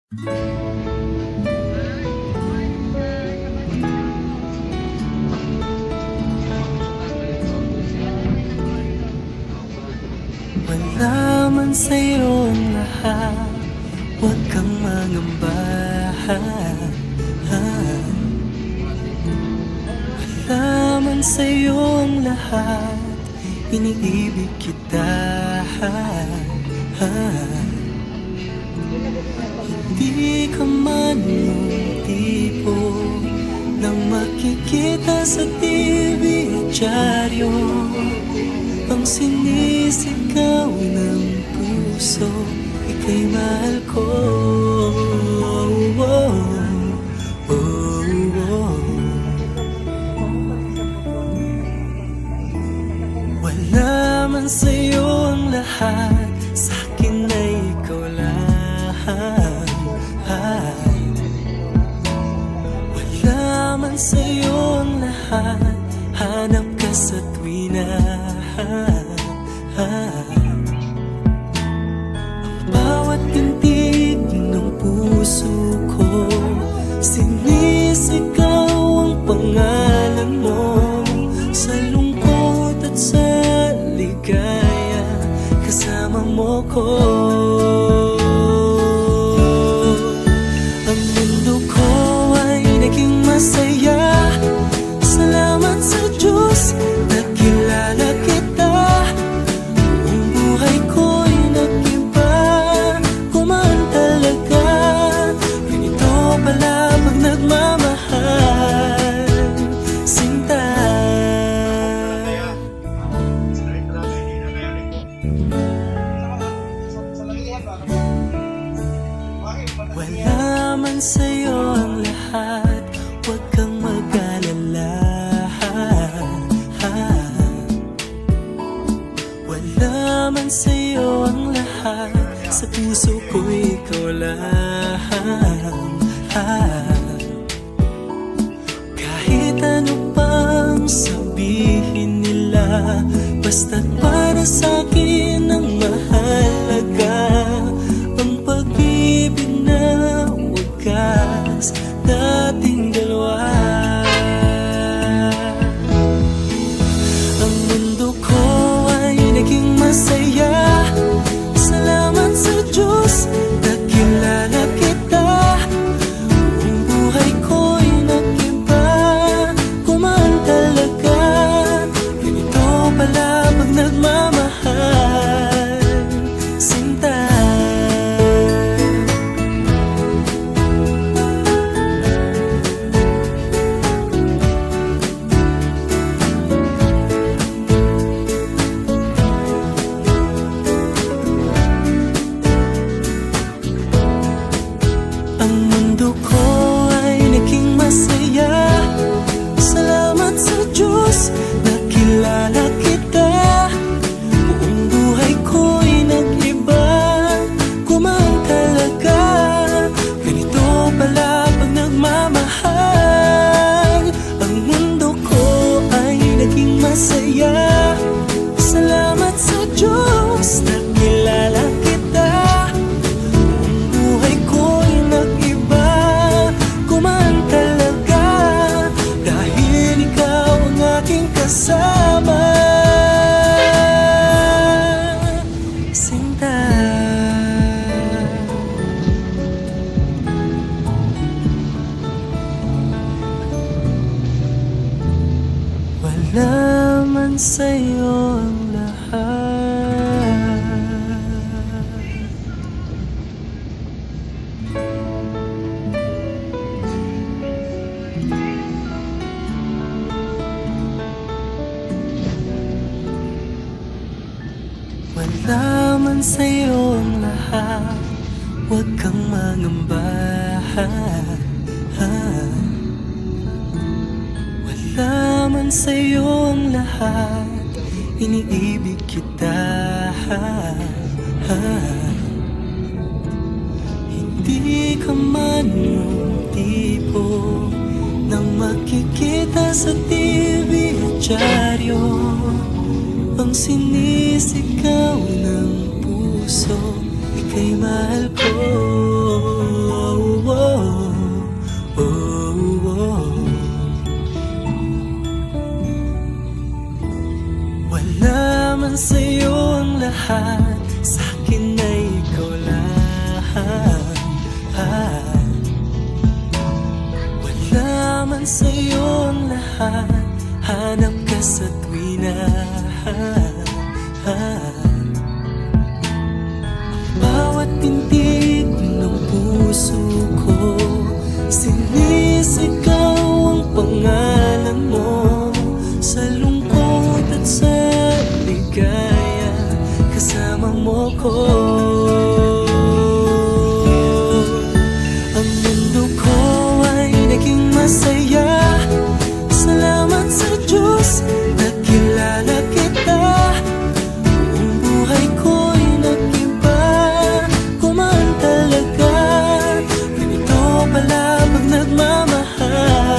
Wala man sa'yo ang lahat, huwag kang mangamba. Wala man sa'yo ang lahat, iniibig kita. Hindi ka man yung tipo nang makikita sa TV at dyaryo, ang sinisigaw ng puso, ika'y mahal ko. Wala man sa'yo ang lahat, sa'kin ay ikaw lang. Wala man sa'yo ang lahat, hanap ka sa tuwina. Ang bawat tintig ng puso ko, sinisigaw ang pangalan mo. Sa lungkot at sa ligaya, kasama mo ko. Ang mundo ko ay naging masaya, salamat sa Diyos, nakilala kita. Ang buhay ko'y nag-iba, kumaan talaga. Ganito pala pag nagmamahal, sinta. Wala man sa'yo ang lahat, huwag kang mag-alala. Wala man sa'yo ang lahat, sa puso ko ikaw lang. Kahit ano pang sabihin nila, basta't para sa'kin ang mahalaga. Ang pag-ibig na wagas, dating dalawa. Ang mundo ko ay naging masaya, salamat sa Diyos, nakilala kita. Ang buhay ko'y nag-iba, kumaan talaga. Ganito pala pag nagmamahal, sinta. Ang mundo ko ay naging masaya, salamat sa Diyos, nakilala kita. Buong buhay ko'y nag-iba, kumaan talaga. Ganito pala pag nagmamahal. Ang mundo ko ay naging masaya, salamat sa Diyos, nakilala kita. Buong buhay ko'y nag-iba, kumaan talaga. Dahil ikaw ang aking kasama, sinta. Wala man sa'yo ang lahat. Wala man sa'yo ang lahat, huwag kang mangamba. Wala man sa'yo ang lahat, iniibig kita. Hindi ka man yung tipo nang makikita sa TV at dyaryo, ang sinisigaw ng puso, ika'y mahal ko. Wala man sa'yo ang lahat, hanap ka sa tuwina. Bawat tintig